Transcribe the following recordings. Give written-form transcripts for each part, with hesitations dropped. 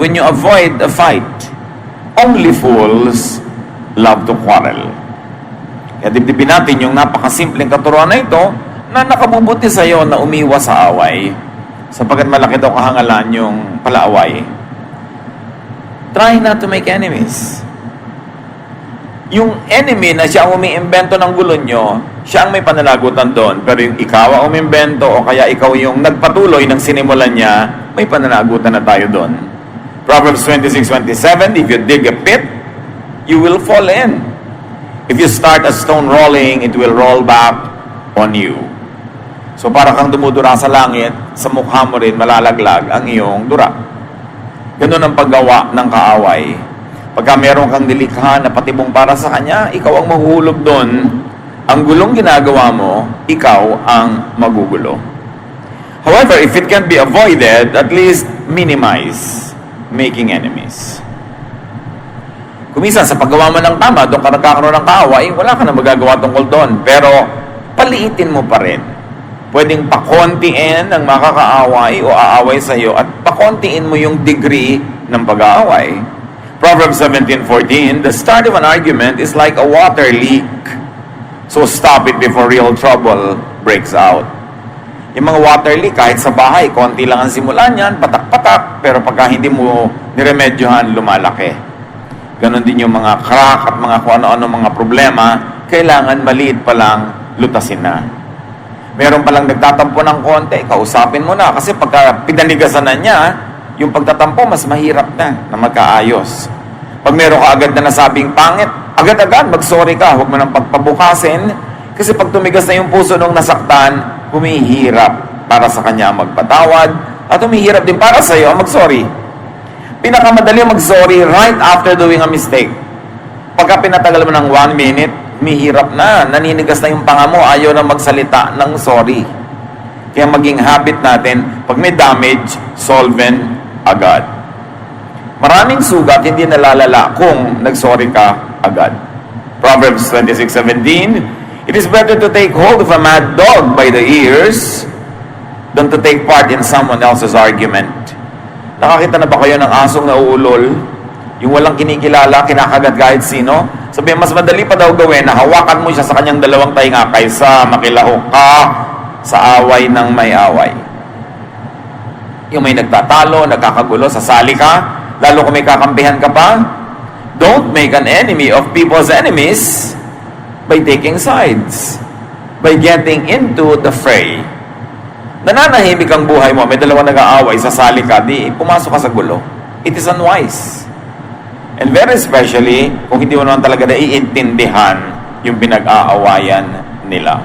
when you avoid a fight. Only fools love to quarrel. Kaya dibdibin natin yung napakasimpleng katuruan na ito na nakabubuti sa iyo na umiwas sa away. Sapagkat malaki daw kahangalan yung palaaway. Try not to make enemies. Yung enemy na siya ang umiimbento ng gulo nyo, siya ang may pananagutan doon. Pero yung ikaw ang umiimbento o kaya ikaw yung nagpatuloy ng sinimulan niya, may pananagutan na tayo doon. Proverbs 26:27, if you dig a pit, you will fall in. If you start a stone rolling, it will roll back on you. So para kang dumudura sa langit, sa mukha mo rin malalaglag ang iyong dura. Ganun ang paggawa ng kaaway. Pagka meron kang nilikha na patibong para sa kanya, ikaw ang mahuhulog doon. Ang gulong ginagawa mo, ikaw ang magugulo. However, if it can be avoided, at least minimize making enemies. Kung minsan sa paggawa mo ng tama, doon ka nagkakaroon ng kaaway, wala ka na magagawa tungkol doon. Pero paliitin mo pa rin. Pwedeng pakontiin ang makakaaway o aaway sa iyo at pakontiin mo yung degree ng pag-aaway. Proverbs 17:14, the start of an argument is like a water leak. So stop it before real trouble breaks out. Yung mga water leak, kahit sa bahay, konti lang ang simulan yan, patak-patak, pero pagka hindi mo niremedyohan, lumalaki. Ganon din yung mga crack at mga kung ano-ano mga problema, kailangan maliit pa lang, lutasin na. Meron palang nagtatampo ng konti, kausapin mo na, kasi pagka pinanigasan na niya, yung pagtatampo, mas mahirap na magkaayos. Pag meron ka agad na nasabing pangit, agad-agad, mag-sorry ka, huwag mo nang pagpabukasin, kasi pag tumigas na yung puso nung nasaktan, humihirap para sa kanya magpatawad, at humihirap din para sa iyo mag-sorry. Pinakamadali mag-sorry right after doing a mistake. Pagka pinatagal mo ng 1 minute, humihirap na, naninigas na yung panga mo, ayaw na magsalita ng sorry. Kaya maging habit natin, pag may damage, solvent agad. Maraming sugat hindi nalalala kung nagsorry ka agad. Proverbs 26:17, it is better to take hold of a mad dog by the ears than to take part in someone else's argument. Nakakita na ba kayo ng asong nauulol? Yung walang kinikilala, kinakagat kahit sino? Sabi, mas madali pa daw gawin na hawakan mo siya sa kanyang dalawang tainga kaysa makilahok ka sa away ng may away. Yung may nagtatalo, nagkakagulo, sasali ka, lalo kung may kakampihan ka pa. Don't make an enemy of people's enemies by taking sides, by getting into the fray. Nananahimik ang buhay mo, may dalawang nag-aaway, sasali ka, di pumasok ka sa gulo. It is unwise. And very especially, kung hindi mo naman talaga naiintindihan yung pinag-aawayan nila.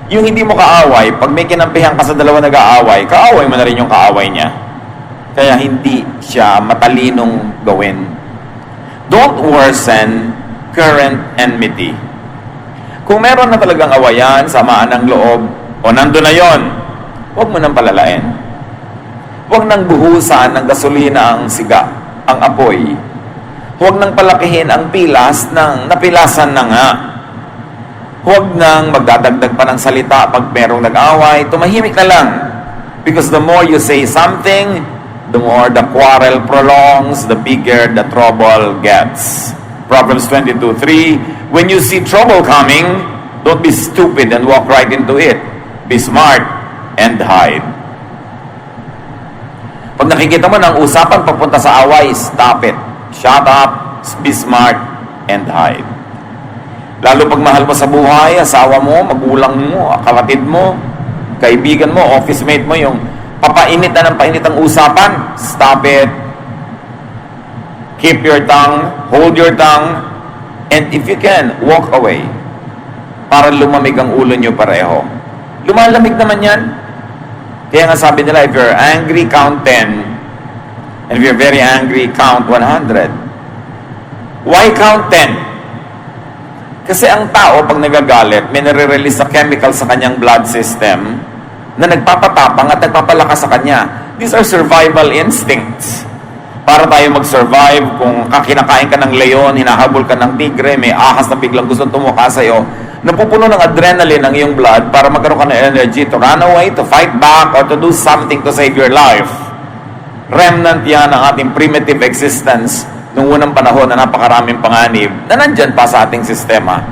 Yung hindi mo kaaway, pag may kinampihan ka sa dalawa nag-aaway, kaaway mo na rin yung kaaway niya. Kaya hindi siya matalinong gawin. Don't worsen current enmity. Kung meron na talagang awayan, samaan ng loob, o nando na yon, huwag mo nang palalain. Huwag nang buhusan ng gasolina ang siga, ang apoy. Huwag nang palakihin ang pilas ng napilasan na nga. Huwag nang magdadagdag pa ng salita pag merong nag-away, tumahimik na lang. Because the more you say something, the more the quarrel prolongs, the bigger the trouble gets. Proverbs 22:3, when you see trouble coming, don't be stupid and walk right into it. Be smart and hide. Pag nakikita mo ng usapan papunta sa away, stop it. Shut up, be smart, and hide. Lalo pag mahal mo sa buhay, asawa mo, magulang mo, kapatid mo, kaibigan mo, office mate mo, yung papainit na ng painit ang usapan, stop it. Keep your tongue, hold your tongue, and if you can, walk away. Para lumamig ang ulo nyo pareho. Lumalamig naman yan. Kaya nga sabi nila, if you're angry, count 10. And if you're very angry, count 100. Why count 10? Kasi ang tao, pag nagagalit, may nare-release na chemical sa kanyang blood system na nagpapatapang at nagpapalakas sa kanya. These are survival instincts. Para tayo mag-survive, kung kinakain ka ng leon, hinahabol ka ng tigre, may ahas na biglang gustong tumuka sa'yo, napupuno ng adrenaline ang iyong blood para magkaroon ka ng energy to run away, to fight back, or to do something to save your life. Remnant yan ng ating primitive existence noong unang panahon na napakaraming panganib na nandyan pa sa ating sistema.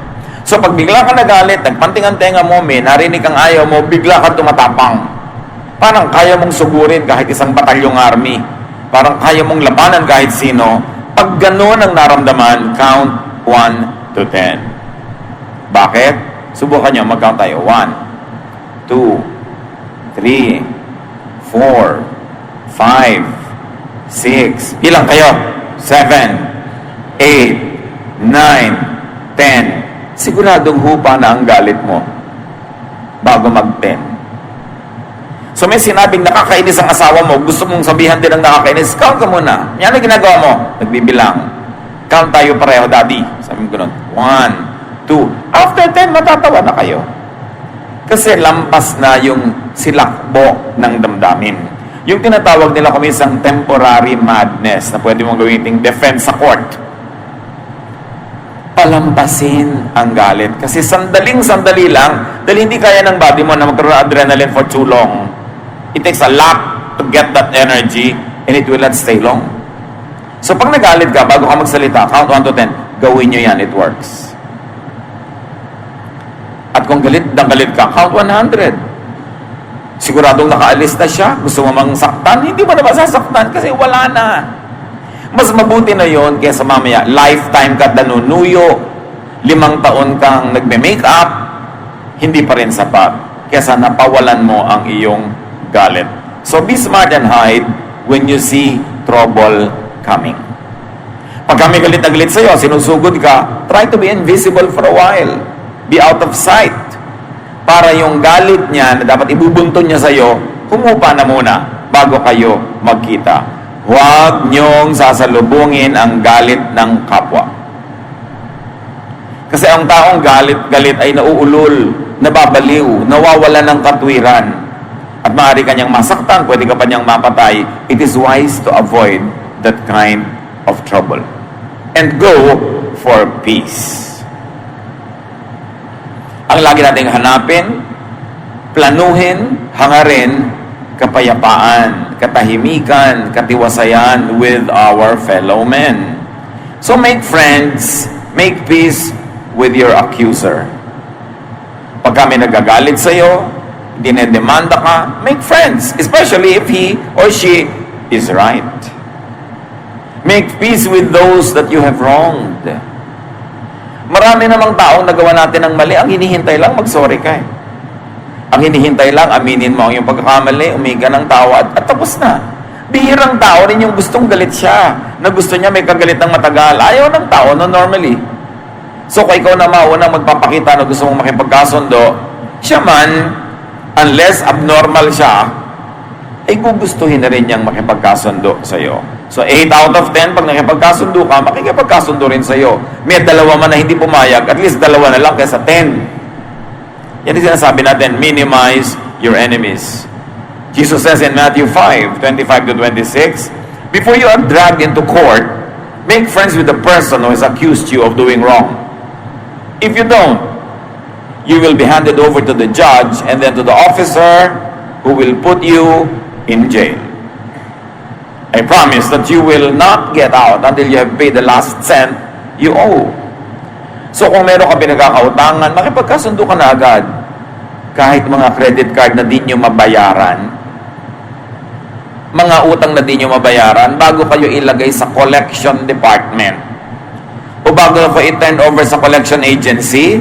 So pag bigla ka nagalit, nagpanting ang tenga mo, may narinig kang ayaw mo, bigla ka tumatapang. Parang kaya mong sugurin kahit isang batalyong army. Parang kaya mong labanan kahit sino. Pag gano'n ang naramdaman, count 1 to 10. Bakit? Subukan nyo, mag-count tayo. 1, 2, 3, 4, 5, 6. Ilang kayo? 7, 8, 9, 10. Siguradong hupa na ang galit mo bago mag-10. So may sinabing nakakainis ang asawa mo, gusto mong sabihan din ang nakakainis, count ka muna. Yan ang ginagawa mo, nagbibilang. Count tayo pareho, daddy. Sabi ko nun, 1, 2. After 10, matatawa na kayo. Kasi lampas na yung silakbo ng damdamin. Yung tinatawag nila kung isang temporary madness na pwede mong gawin defense sa court. Palampasin ang galit. Kasi sandaling-sandali lang, dahil hindi kaya ng body mo na magkaroon ng adrenaline for too long. It takes a lot to get that energy and it will not stay long. So pag nagalit ka, bago ka magsalita, count 1 to 10, gawin nyo yan, it works. At kung galit na galit ka, count 100. Siguradong nakaalis na siya, gusto mo mang saktan, hindi mo na masasaktan kasi wala na. Mas mabuti na yon kaysa mamaya, lifetime ka nanunuyo, 5 taon kang nagme-makeup, hindi pa rin sapat. Kaysa napawalan mo ang iyong galit. So be smart and hide when you see trouble coming. Pag kami galit na galit sa'yo, sinusugod ka, try to be invisible for a while. Be out of sight. Para yung galit niya na dapat ibubunton niya sa'yo, humupa na muna bago kayo magkita. Huwag niyong sasalubungin ang galit ng kapwa. Kasi ang taong galit ay nauulol, nababaliw, nawawala ng katwiran. At maaari kanyang masaktan, pwede ka pa niyang mapatay. It is wise to avoid that kind of trouble. And go for peace. Ang lagi nating hanapin, planuhin, hangarin, kapayapaan, katahimikan, katiwasayan with our fellow men. So make friends, make peace with your accuser. Pag kami nagagalit sa'yo, dinedemanda ka, make friends, especially if he or she is right. Make peace with those that you have wronged. Marami namang taong nagawa natin ng mali, ang hinihintay lang mag-sorry ka eh. Ang hinihintay lang, aminin mo ang iyong pagkakamali, umiga ng tawa at tapos na. Bihirang tao rin yung gustong galit siya, na gusto niya may kagalit ng matagal. Ayaw ng tao no normally. So kung ikaw na maunang magpapakita na gusto mong makipagkasundo, siya man, unless abnormal siya, ay gugustuhin na rin niyang makipagkasundo sa iyo. So 8 out of 10, pag nakipagkasundo ka, makikipagkasundo rin sa iyo. May 2 man na hindi pumayag, at least 2 na lang kaysa 10. Yan yung sinasabi natin, minimize your enemies. Jesus says in Matthew 5, 25 to 26, before you are dragged into court, make friends with the person who has accused you of doing wrong. If you don't, you will be handed over to the judge and then to the officer who will put you in jail. I promise that you will not get out until you have paid the last cent you owe. So kung meron ka pinagkakautangan, makipagkasundo ka na agad. Kahit mga credit card na di nyo mabayaran, mga utang na di nyo mabayaran, bago kayo ilagay sa collection department, o bago na i-turn over sa collection agency,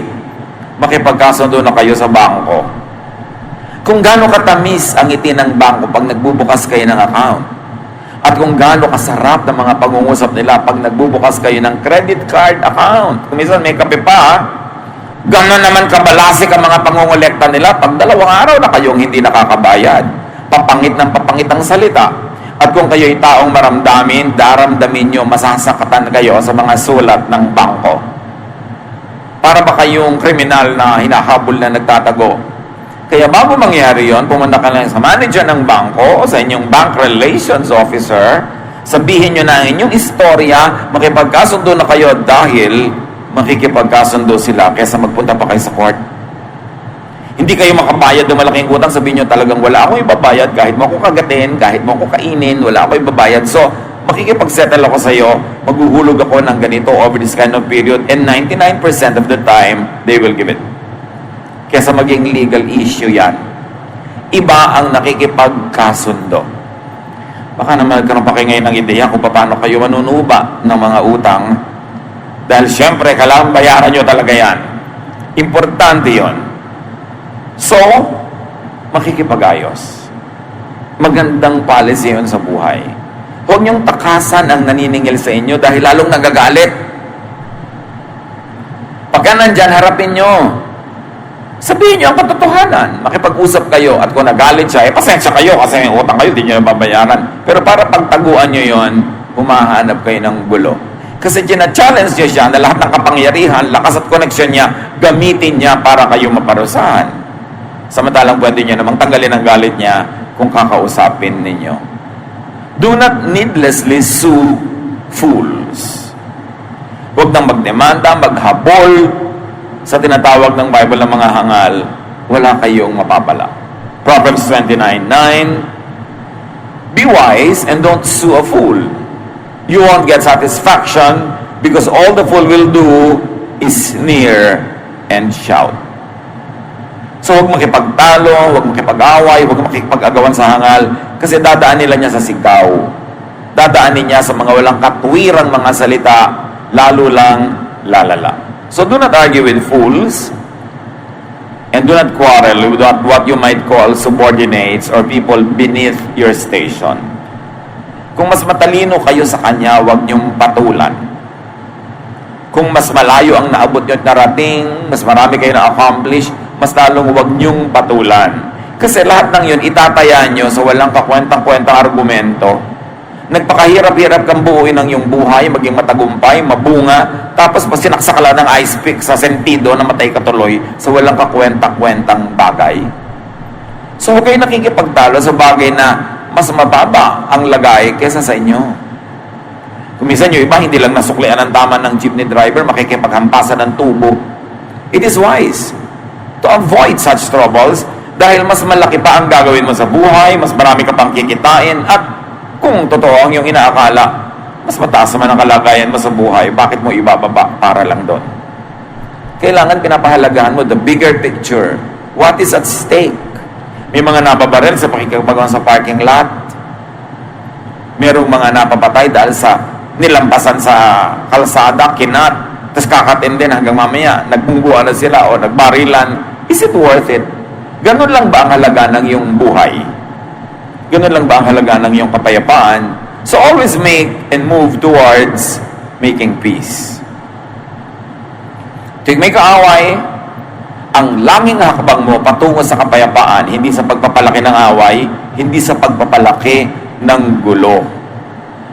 makipagkasundo na kayo sa bangko. Kung gaano katamis ang ngiti ng bangko pag nagbubukas kayo ng account, at kung gaano kasarap ng mga pangungusap nila pag nagbubukas kayo ng credit card account. Kung minsan may kape pa, gano'n naman kabalasik ang mga pangungulekta nila pag 2 araw na kayong hindi nakakabayad. Papangit ng papangit ang salita. At kung kayo'y taong maramdamin, daramdamin nyo, masasakatan kayo sa mga sulat ng bangko. Para ba kayong kriminal na hinahabol na nagtatago? Kaya bago mangyari yon, pumunta ka lang sa manager ng bangko o sa inyong bank relations officer, sabihin nyo na ang inyong istorya, makipagkasundo na kayo dahil makikipagkasundo sila kaysa magpunta pa kayo sa court. Hindi kayo makabayad ng malaking utang, sabihin nyo talagang wala ako ibabayad, kahit mo ako kagatin, kahit mo ako kainin, wala ako ibabayad. So, makikipag-settle ako sa iyo, maghuhulog ako ng ganito over this kind of period, and 99% of the time, they will give it. Kesa maging legal issue yan. Iba ang nakikipagkasundo. Baka naman nagkaroon pa kayo ngayon ng ideya kung paano kayo manunuba ng mga utang. Dahil syempre, kailangan bayaran nyo talaga yan. Importante yon. So, makikipag-ayos. Magandang policy yun sa buhay. Huwag niyong takasan ang naniningil sa inyo dahil lalong nagagalit. Pagka nandyan, harapin nyo. Sabihin nyo ang katotohanan. Makipag-usap kayo at kung nagalit siya, pasensya kayo kasi may utang kayo, di nyo nababayaran. Pero para pagtaguan nyo yon, humahanap kayo ng gulo. Kasi challenge nyo siya na lahat ng kapangyarihan, lakas at koneksyon niya, gamitin niya para kayo maparusahan. Samantalang pwede nyo namang tanggalin ang galit niya kung kakausapin ninyo. Do not needlessly sue fools. Huwag nang magdemanda, maghabol sa tinatawag ng Bible ng mga hangal. Wala kayong mapapala. Proverbs 29:9. Be wise and don't sue a fool. You won't get satisfaction because all the fool will do is sneer and shout. So huwag makipagtalo, huwag makipag-away, huwag makipag-agawan sa hangal kasi dadaan nila niya sa sigaw. Dadaanin niya sa mga walang katwirang mga salita, lalo lang lalala. So do not argue with fools and do not quarrel with what you might call subordinates or people beneath your station. Kung mas matalino kayo sa kanya, huwag niyong patulan. Kung mas malayo ang naabot niyo at narating, mas marami kayo na-accomplish, mas lalong huwag niyong patulan. Kasi lahat ng yun, itataya niyo sa walang kakwentang-kwentang argumento. Nagpakahirap-hirap kang buuin ang iyong buhay, maging matagumpay, mabunga, tapos pa sinaksak ka lang ng ice pick sa sentido na matay ka tuloy sa walang kakwentang-kwentang bagay. So huwag kayo nakikipagtalo sa bagay na mas mababa ang lagay kesa sa inyo. Kung minsan yung iba, hindi lang nasuklian ang tama ng jeepney driver, makikipaghampasan ng tubo. It is wise to avoid such troubles dahil mas malaki pa ang gagawin mo sa buhay, mas marami ka pang kikitain, at kung totoo ang iyong inaakala, mas mataas naman ang kalagayan mo sa buhay, bakit mo ibababa para lang doon? Kailangan pinapahalagahan mo the bigger picture. What is at stake? May mga nababaril sa pakikipagawa sa parking lot. Merong mga napapatay dahil sa nilampasan sa kalsada, kinat, tapos kakatin din hanggang mamaya, nagbungguan na sila o nagbarilan. Is it worth it? Ganun lang ba ang halaga ng iyong buhay? Ganun lang ba ang halaga ng iyong kapayapaan? So always make and move towards making peace. Tuwing may kaaway, ang langing hakbang mo patungo sa kapayapaan, hindi sa pagpapalaki ng away, hindi sa pagpapalaki ng gulo.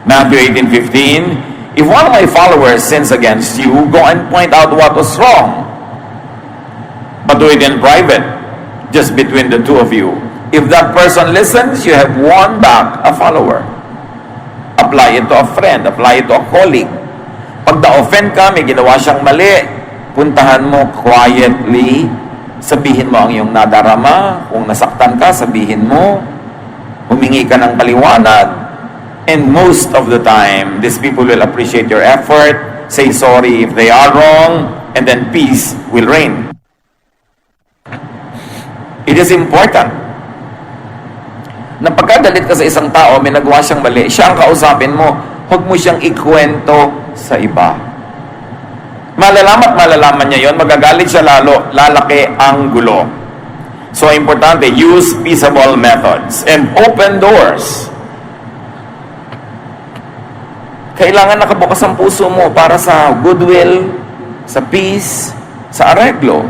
Matthew 18:15, if one of my followers sins against you, go and point out what was wrong. But do it in private, just between the two of you. If that person listens, you have won back a follower. Apply it to a friend, apply it to a colleague. Pag na-offend ka, may ginawa siyang mali, puntahan mo quietly, sabihin mo ang iyong nadarama, kung nasaktan ka, sabihin mo, humingi ka ng paliwanag, and most of the time, these people will appreciate your effort, say sorry if they are wrong, and then peace will reign. It is important na pagkagalit ka sa isang tao, may nagawa siyang mali, siya ang kausapin mo, huwag mo siyang ikwento sa iba. Malalaman niya yon, magagalit siya lalo, lalaki ang gulo. So, importante, use peaceable methods and open doors. Kailangan nakabukas ang puso mo para sa goodwill, sa peace, sa areglo.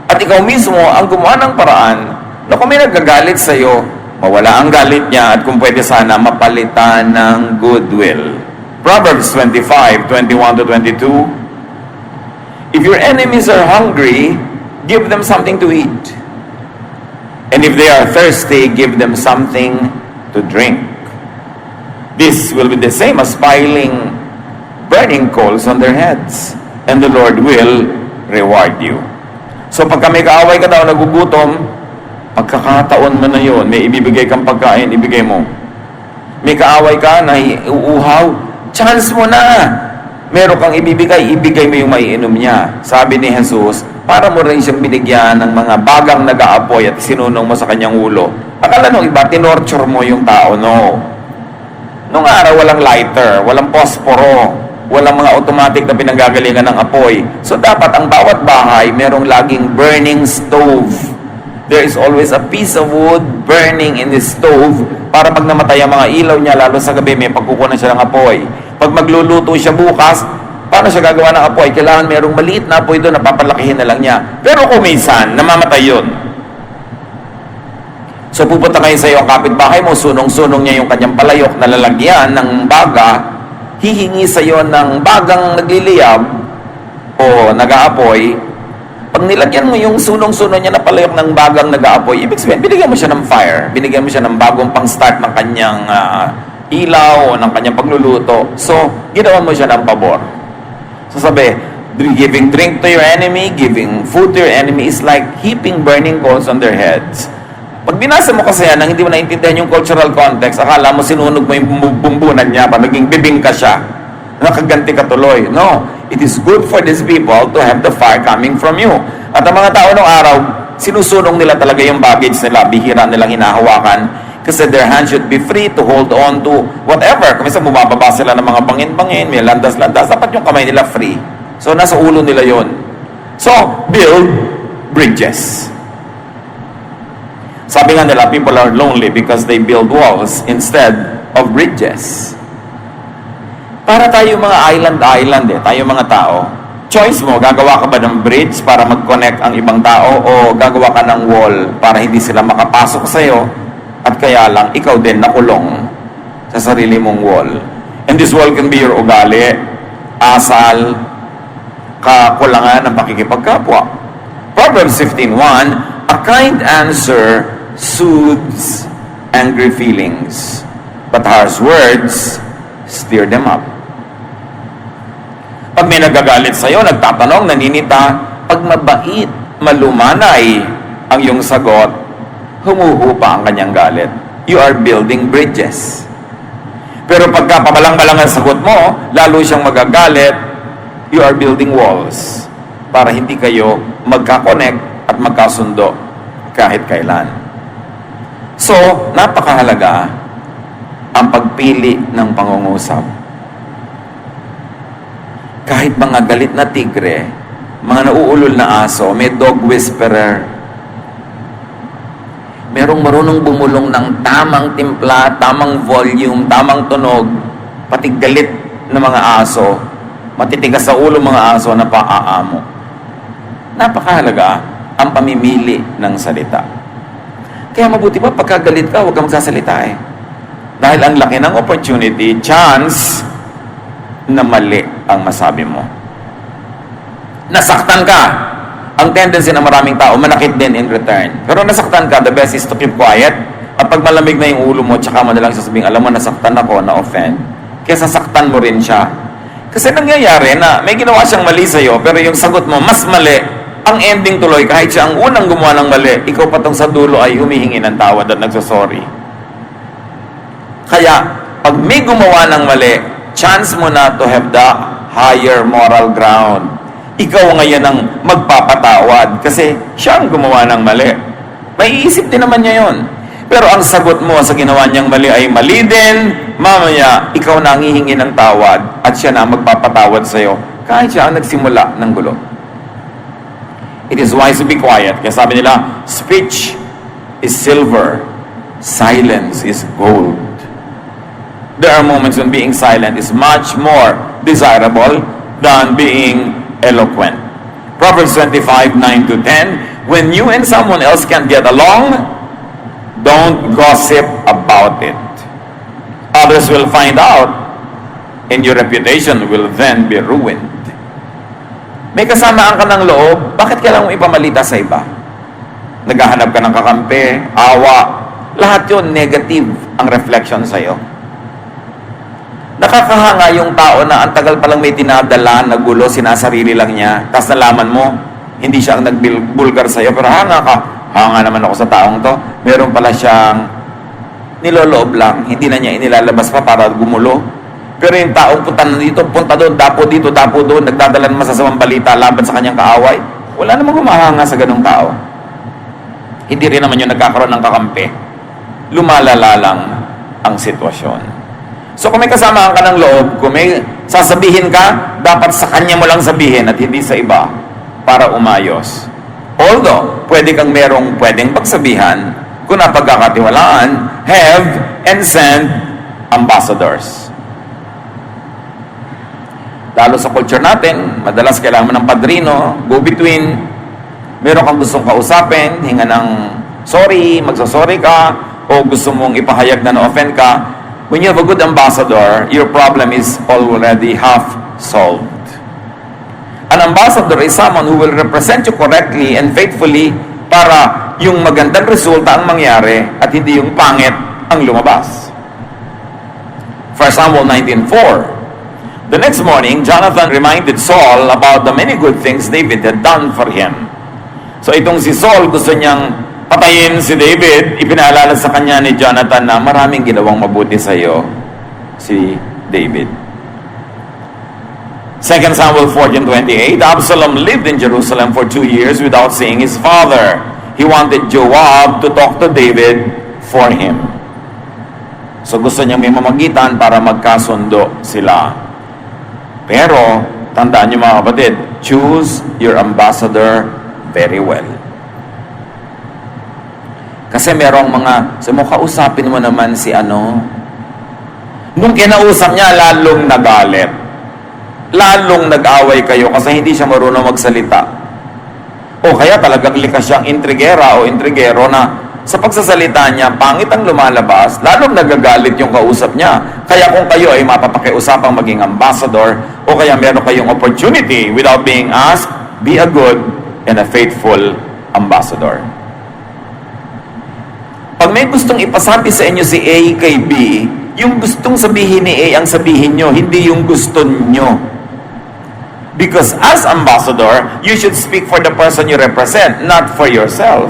At ikaw mismo ang gumawa ng paraan na kung may nagagalit sa iyo, mawala ang galit niya at kung pwede sana mapalitan ng goodwill. Proverbs 25:21-22. If your enemies are hungry, give them something to eat. And if they are thirsty, give them something to drink. This will be the same as piling burning coals on their heads, and the Lord will reward you. So pagka may kaaway ka daw, nagugutom, pagkakataon mo na yon, may ibibigay kang pagkain, ibigay mo. May kaaway ka na uuhaw, chance mo na. Meron kang ibibigay, ibigay mo yung maiinom niya. Sabi ni Jesus, para mo rin siyang binigyan ng mga bagang nag-aapoy at sinunong mo sa kanyang ulo. Akala nung iba, tinorture mo yung tao, no. Nung araw, walang lighter, walang posporo, walang mga automatic na pinanggagalingan ng apoy. So dapat ang bawat bahay, merong laging burning stove. There is always a piece of wood burning in the stove para pag namatay ang mga ilaw niya, lalo sa gabi, may pagkukunan siya ng apoy. Pag magluluto siya bukas, paano siya gagawa ng apoy? Kailangan merong maliit na apoy doon, napapalakihin na lang niya. Pero kung minsan, namamatay yun. So pupunta kayo sa iyo, ang kapitbahay mo, sunong-sunong niya yung kanyang palayok na lalagyan ng baga, hihingi sa iyo ng bagang nagliliyab o nag-aapoy. Pag nilagyan mo yung sunong-sunong niya na palayok ng bagang nag-aapoy, ibig sabihin, binigyan mo siya ng fire, binigyan mo siya ng bagong pang-start ng kanyang ilaw, ng kanyang pagluluto. So, ginawa mo siya ng pabor. So sabi, giving drink to your enemy, giving food to your enemy is like heaping burning coals on their heads. Pag binasa mo kasi yan, nang hindi mo naintindihan yung cultural context, akala mo sinunog mo yung bumbunan niya, pa naging bibingka siya, nakaganti ka tuloy. No, it is good for these people to have the fire coming from you. At ang mga tao ng araw, sinusunong nila talaga yung baggage nila, bihira nilang hinahawakan, kasi their hands should be free to hold on to whatever. Kung minsan bumababa sila ng mga bangin-bangin, may landas-landas, dapat yung kamay nila free. So nasa ulo nila yon. So, build bridges. Sabi nga nila, people are lonely because they build walls instead of bridges. Para tayo mga island tayo mga tao, choice mo, gagawa ka ba ng bridge para mag-connect ang ibang tao o gagawa ka ng wall para hindi sila makapasok sa'yo at kaya lang ikaw din nakulong sa sarili mong wall. And this wall can be your ugali, asal, kakulangan ng pakikipagkapwa. Proverbs 15:1, a kind answer soothes angry feelings, but harsh words stir them up. Pag may nagagalit sa'yo, nagtatanong, naninita, pag mabait, malumanay ang iyong sagot, humuhupa ang kanyang galit. You are building bridges. Pero pagka pabalang-balang ang sagot mo, lalo siyang magagalit, you are building walls para hindi kayo magka-connect at magkasundo kahit kailan. So, napakahalaga ang pagpili ng pangungusap. Kahit mga galit na tigre, mga nauulol na aso, may dog whisperer, merong marunong bumulong ng tamang timpla, tamang volume, tamang tunog, pati galit na mga aso, matitigas sa ulo mga aso na paaamo. Napakahalaga ang pamimili ng salita. Kaya mabuti pa, pagkagalit ka, huwag kang magsasalita eh. Dahil ang laki ng opportunity, chance, na mali ang masabi mo. Nasaktan ka. Ang tendency ng maraming tao, manakit din in return. Pero nasaktan ka, the best is to keep quiet. At pag malamig na yung ulo mo, tsaka mo na lang sasabihin, alam mo, nasaktan ako, na-offend. Kaya sasaktan mo rin siya. Kasi nangyayari na may ginawa siyang mali sa'yo, pero yung sagot mo, mas mali. Ang ending tuloy, kahit siya ang unang gumawa ng mali, ikaw patong sa dulo ay humihingi ng tawad at nagsasorry. Kaya, pag may gumawa ng mali, chance mo na to have the higher moral ground. Ikaw ngayon ang magpapatawad kasi siya ang gumawa ng mali. Maiisip din naman niya yon. Pero ang sagot mo sa ginawa niyang mali ay mali din, mamaya ikaw na ang hihingi ng tawad at siya na ang magpapatawad sa iyo kahit siya ang nagsimula ng gulo. It is wise to be quiet. Kaya sabi nila, speech is silver, silence is gold. There are moments when being silent is much more desirable than being eloquent. Proverbs 25:9-10, when you and someone else can't get along, don't gossip about it. Others will find out, and your reputation will then be ruined. May kasamaan ka ng loob, bakit kailangan mo ipamalita sa iba? Naghahanap ka ng kakampi, awa, lahat yun negative ang reflection sa'yo. Nakakahanga yung tao na ang tagal palang may tinadala na gulo, sinasarili lang niya, tapos nalaman mo, hindi siya ang nagbulgar sa'yo, pero hanga ka. Hanga naman ako sa taong to. Meron pala siyang niloloob lang. Hindi na niya inilalabas pa para gumulo. Pero yung taong punta dito, punta doon, dapo dito, dapo doon, nagdadala ng masasamang balita laban sa kanyang kaaway, wala namang humahanga sa ganung tao. Hindi rin naman yung nagkakaroon ng kakampi. Lumalala lang ang sitwasyon. So kung may kasamaan ka ng loob, kung may sasabihin ka, dapat sa kanya mo lang sabihin at hindi sa iba para umayos. Although, pwede kang merong pwedeng pagsabihan, kung napagkakatiwalaan, have and send ambassadors. Lalo sa culture natin, madalas kailangan mo ng padrino, go-between, meron kang gustong kausapin, hinga ng sorry, magsasorry ka, o gusto mong ipahayag na na-offend ka. When you have a good ambassador, your problem is already half solved. An ambassador is someone who will represent you correctly and faithfully para yung magandang resulta ang mangyari at hindi yung pangit ang lumabas. 1 Samuel 19:4. The next morning, Jonathan reminded Saul about the many good things David had done for him. So itong si Saul, gusto niyang patayin si David. Ipinaalala sa kanya ni Jonathan na maraming ginawang mabuti sa iyo si David. 2 Samuel 14:28, Absalom lived in Jerusalem for 2 years without seeing his father. He wanted Joab to talk to David for him. So gusto niyang may mamagitan para magkasundo sila. Pero, tandaan niyo mga kapatid, choose your ambassador very well. Kasi merong mga, so mo kausapin mo naman si ano. Nung kinausap niya, lalong nagalit. Lalong nag-away kayo kasi hindi siya marunong magsalita. O kaya talagang likas siyang intrigera o intrigero na sa pagsasalita niya, pangit ang lumalabas, lalong nagagalit yung kausap niya. Kaya kung kayo ay mapapakiusapang maging ambassador o kaya meron kayong opportunity without being asked, be a good and a faithful ambassador. Pag may gustong ipasabi sa inyo si A kay B, yung gustong sabihin ni A ang sabihin nyo, hindi yung gusto nyo. Because as ambassador, you should speak for the person you represent, not for yourself.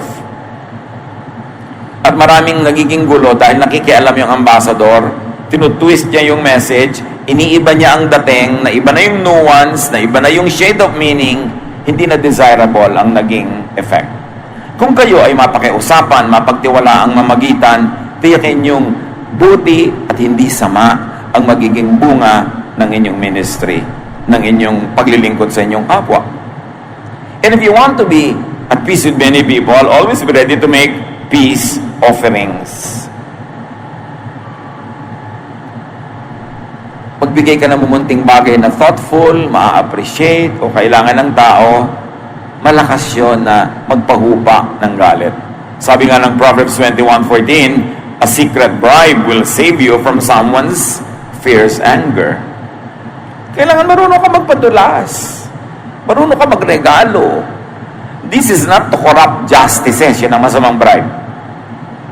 At maraming nagiging gulo dahil nakikialam yung ambassador, tinutwist niya yung message, iniiba niya ang dating, na iba na yung nuance, na iba na yung shade of meaning, hindi na desirable ang naging effect. Kung kayo ay mapakiusapan, mapagtiwala ang mamagitan, tiyakin yung buti at hindi sama ang magiging bunga ng inyong ministry, ng inyong paglilingkod sa inyong kapwa. And if you want to be at peace with many people, always be ready to make peace offerings. Pagbigay ka ng mumunting bagay na thoughtful, maa-appreciate, o kailangan ng tao, malakas yun na magpahupa ng galit. Sabi nga ng Proverbs 21:14, a secret bribe will save you from someone's fierce anger. Kailangan marunong ka magpadulas. Marunong ka magregalo. This is not to corrupt justices. Yan ang masamang bribe.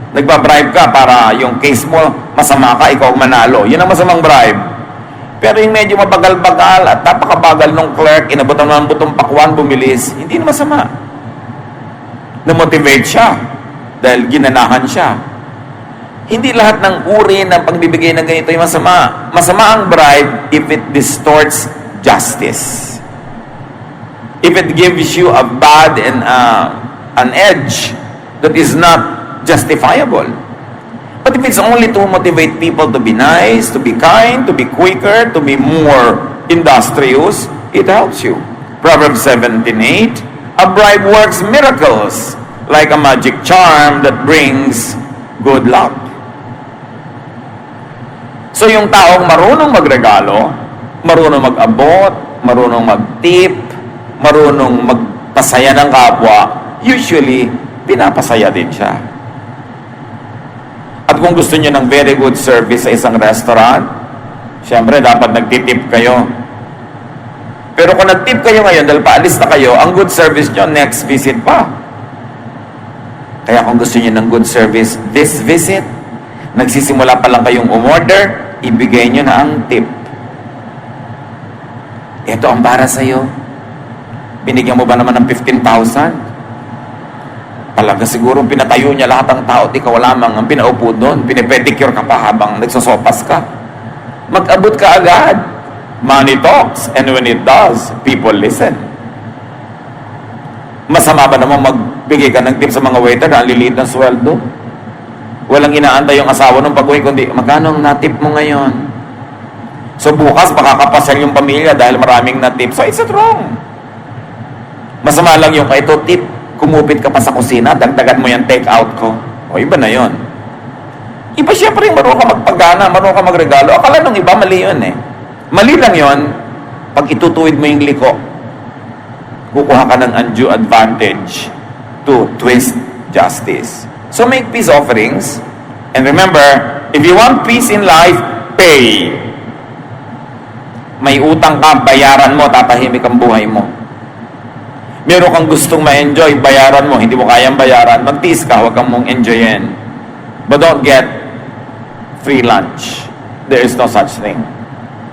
Nagbabribe ka para yung case mo, masama ka, ikaw manalo. Yan ang masamang bribe. Pero yung medyo mabagal-bagal at napakabagal ng clerk, inabutan mo ng butong pakwan, bumilis, hindi na masama. Na-motivate siya dahil ginanahan siya. Hindi lahat ng uri ng pagbibigay ng ganito ay masama. Masama ang bribe if it distorts justice. If it gives you a bad and an edge that is not justifiable. But if it's only to motivate people to be nice, to be kind, to be quicker, to be more industrious, it helps you. Proverbs 17:8, a bribe works miracles like a magic charm that brings good luck. So yung taong marunong magregalo, marunong mag-abot, marunong mag-tip, marunong magpasaya ng kapwa, usually, pinapasaya din siya. At kung gusto niyo ng very good service sa isang restaurant, syempre dapat nagtitip kayo. Pero kung nagtip kayo ngayon dahil paalis na kayo, ang good service niyo next visit pa. Kaya kung gusto niyo ng good service this visit, nagsisimula pa lang kayong umorder, ibigay niyo na ang tip. Ito ang para sa iyo. Binigyan mo ba naman ng 15,000? Talaga siguro pinatayo niya lahat ng tao at ikaw lamang ang pinaupo doon. Pinipedicure ka pa habang nagsosopas ka. Mag-abot ka agad. Money talks, and when it does, people listen. Masama ba naman magbigay ka ng tip sa mga waiter na ang liliit ng sweldo? Walang inaantay yung asawa ng pag-uwi, kundi magkano ang natip mo ngayon? So bukas makakapasyal yung pamilya dahil maraming natip. So it's wrong. Masama lang yung ito tip. Kumupit ka pa sa kusina, dagdagan mo yung take out ko. O iba na yon. Iba siyempre marunong ka magpagana, marunong ka magregalo. Akala nung iba, mali yun eh. Mali lang yon pag itutuwid mo yung liko. Kukuha ka ng undue advantage to twist justice. So make peace offerings. And remember, if you want peace in life, pay. May utang ka, bayaran mo, tatahimik ang buhay mo. Meron kang gustong ma-enjoy, bayaran mo. Hindi mo kayang bayaran, magtiis ka, huwag kang mong enjoyin. But don't get free lunch. There is no such thing.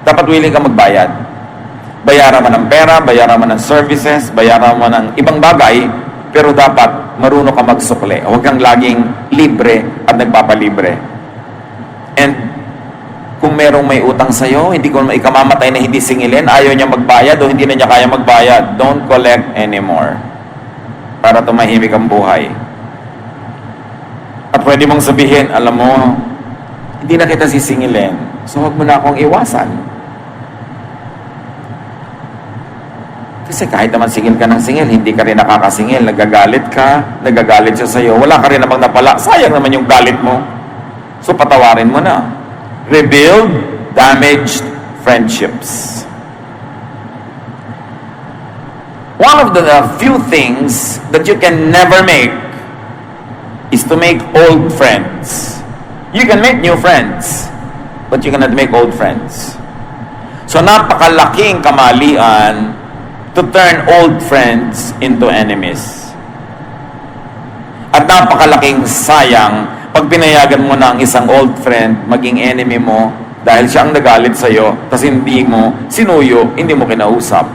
Dapat willing ka magbayad. Bayaran mo ng pera, bayaran mo ng services, bayaran mo ng ibang bagay, pero dapat marunong ka magsukli. Huwag kang laging libre at nagpapalibre. And kung merong may utang sa'yo, hindi ko ikamamatay na hindi singilin, ayaw niya magbayad o hindi na niya kaya magbayad, don't collect anymore para tumahimik ang buhay. At pwede mong sabihin, alam mo, hindi na kita sisingilin, so huwag mo na akong iwasan. Kasi kahit naman singil ka ng singil, hindi ka rin nakakasingil, nagagalit ka, nagagalit siya sa'yo, wala ka rin namang napala, sayang naman yung galit mo. So patawarin mo na. Rebuild damaged friendships. One of the few things that you can never make is to make old friends. You can make new friends, but you cannot make old friends. So napakalaking kamalian to turn old friends into enemies. At napakalaking sayang pag pinayagan mo na ang isang old friend maging enemy mo dahil siya ang nagalit sa'yo, tapos hindi mo sinuyo, hindi mo kinausap.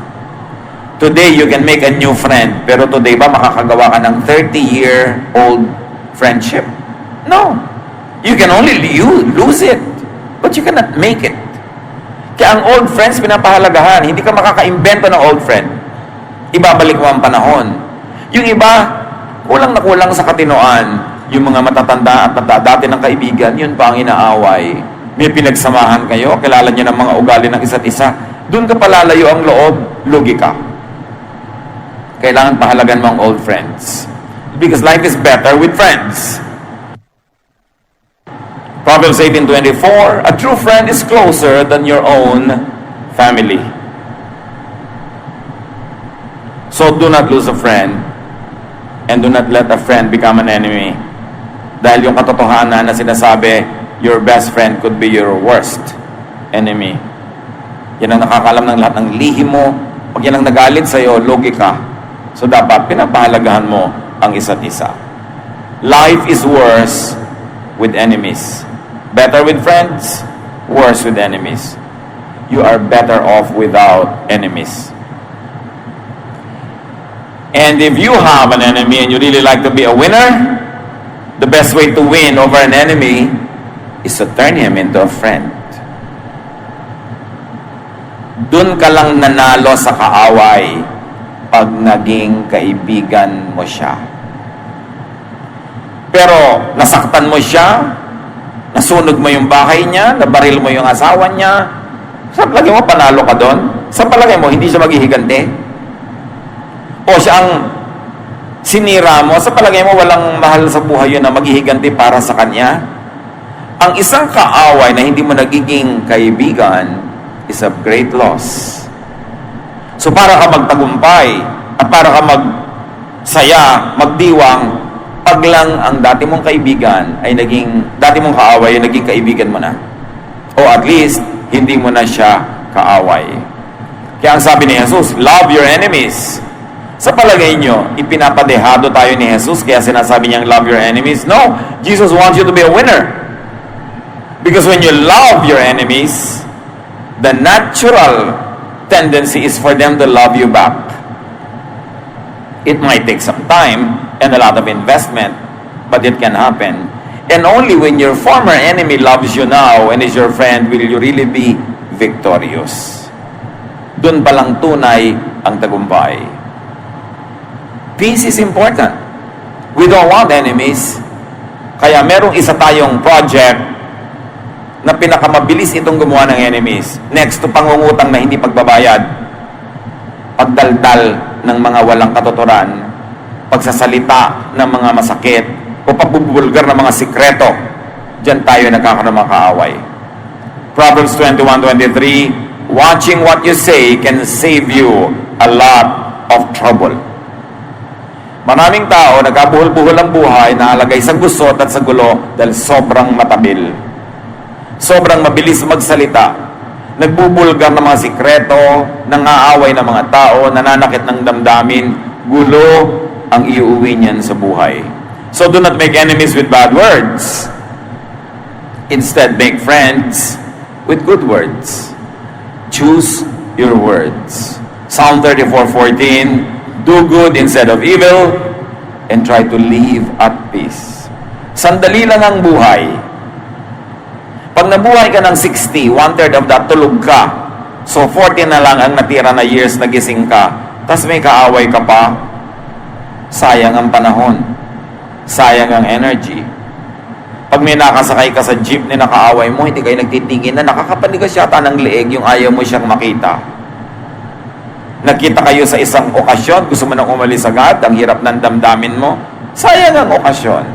Today, you can make a new friend, pero today ba makakagawa ka ng 30-year-old friendship? No. You can only lose it, but you cannot make it. Kaya ang old friends, pinapahalagahan. Hindi ka makaka-invento ng old friend. Ibabalik mo ang panahon. Yung iba, kulang na kulang sa katinoan. Yung mga matatanda at dati ng kaibigan, yun pa ang inaaway. May pinagsamahan kayo, kilala niyo ng mga ugali ng isa't isa. Doon ka palalayo ang loob, lugi ka. Kailangan pahalagan mo ang old friends. Because life is better with friends. Proverbs 18:24, a true friend is closer than your own family. So do not lose a friend, and do not let a friend become an enemy. Dahil yung katotohanan na sinasabi, your best friend could be your worst enemy. Yan ang nakakalam ng lahat ng lihim mo. Pag yan ang nagalit sa'yo, logi ka. So dapat pinapahalagahan mo ang isa't isa. Life is worse with enemies. Better with friends, worse with enemies. You are better off without enemies. And if you have an enemy and you really like to be a winner, the best way to win over an enemy is to turn him into a friend. Doon ka lang nanalo sa kaaway pag naging kaibigan mo siya. Pero nasaktan mo siya, nasunog mo yung bahay niya, nabaril mo yung asawa niya, sa palagay mo panalo ka doon? Sa palagay mo hindi siya maghihiganti? O siya ang sinira mo, sa palagay mo walang mahal sa buhay yun na maghihiganti para sa kanya? Ang isang kaaway na hindi mo nagiging kaibigan is a great loss. So para ka magtagumpay at para ka magsaya, magdiwang, pag lang ang dati mong kaibigan ay dati mong kaaway ay naging kaibigan mo na. O at least, hindi mo na siya kaaway. Kaya ang sabi ni Jesus, love your enemies. Sa palagay nyo, ipinapadehado tayo ni Jesus kaya sinasabi niyang love your enemies? No, Jesus wants you to be a winner. Because when you love your enemies, the natural tendency is for them to love you back. It might take some time and a lot of investment, but it can happen. And only when your former enemy loves you now and is your friend will you really be victorious. Doon palang tunay ang tagumpay. Peace is important. We don't want enemies. Kaya merong isa tayong project na pinakamabilis itong gumawa ng enemies. Next to pangungutang na hindi pagbabayad, pagdaldal ng mga walang katuturan, pagsasalita ng mga masakit, o pagbubulgar ng mga sikreto. Diyan tayo nagkakaroon ng kaaway. Proverbs 21:23, watching what you say can save you a lot of trouble. Maraming tao nagkabuhol-buhol ang buhay, naalagay sa gusot at sa gulo dahil sobrang matabil. Sobrang mabilis magsalita. Nagbubulgar ng mga sikreto, nangaaway ng mga tao, nananakit ng damdamin, gulo ang iuwi niyan sa buhay. So do not make enemies with bad words. Instead, make friends with good words. Choose your words. Psalm 34:14, do good instead of evil, and try to live at peace. Sandali lang ang buhay. Pag nabuhay ka ng 60, 1/3 of that tulog ka. So 40 na lang ang natira na years na gising ka. Tapos may kaaway ka pa. Sayang ang panahon. Sayang ang energy. Pag may nakasakay ka sa jeep na nakaaway mo, hindi kayo nagtitingin na nakakapanigas yata ng leeg yung ayaw mo siyang makita. Nakita kayo sa isang okasyon, gusto mo nang umalis agad, ang hirap ng damdamin mo, sayang ang okasyon.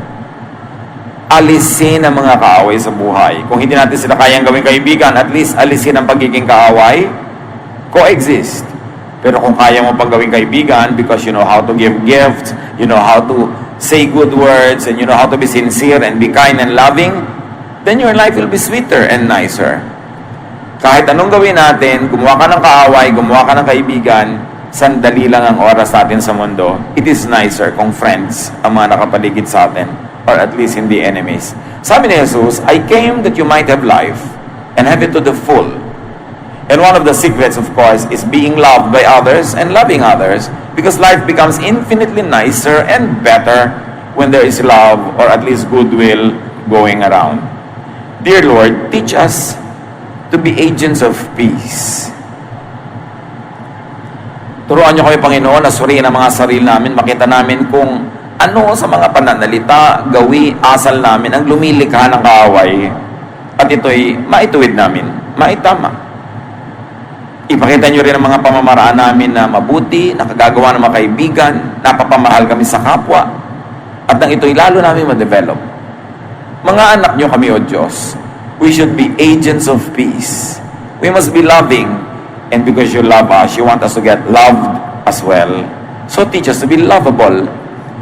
Alisin ang mga kaaway sa buhay. Kung hindi natin sila kayang gawing kaibigan, at least alisin ang pagiging kaaway, coexist. Pero kung kaya mo pang gawing kaibigan, because you know how to give gifts, you know how to say good words, and you know how to be sincere and be kind and loving, then your life will be sweeter and nicer. Kahit anong gawin natin, gumawa ka ng kaaway, gumawa ka ng kaibigan, sandali lang ang oras natin sa mundo. It is nicer kung friends ang mga nakapaligid sa atin, or at least hindi enemies. Sabi ni Jesus, I came that you might have life and have it to the full. And one of the secrets, of course, is being loved by others and loving others, because life becomes infinitely nicer and better when there is love, or at least goodwill going around. Dear Lord, teach us to be agents of peace. Turuan niyo kayo, Panginoon, na suriin ang mga sarili namin, makita namin kung ano sa mga pananalita, gawi, asal namin ang lumilikha ng kaaway, at ito'y maituwid namin, maitama. Ipakita niyo rin ang mga pamamaraan namin na mabuti, nakagagawa ng mga kaibigan, napapamahal kami sa kapwa, at nang ito'y lalo namin ma-develop. Mga anak niyo kami, O Diyos, we should be agents of peace. We must be loving, and because you love us, you want us to get loved as well. So teach us to be lovable.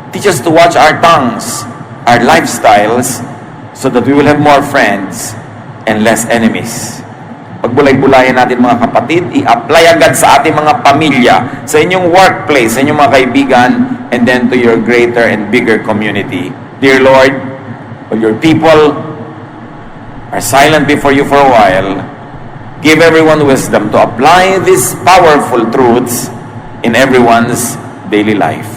Teach us to watch our tongues, our lifestyles, so that we will have more friends and less enemies. Pagbulay-bulayan natin mga kapatid, i-apply agad sa ating mga pamilya, sa inyong workplace, sa inyong mga kaibigan, and then to your greater and bigger community. Dear Lord, all your people are silent before you for a while, give everyone wisdom to apply these powerful truths in everyone's daily life.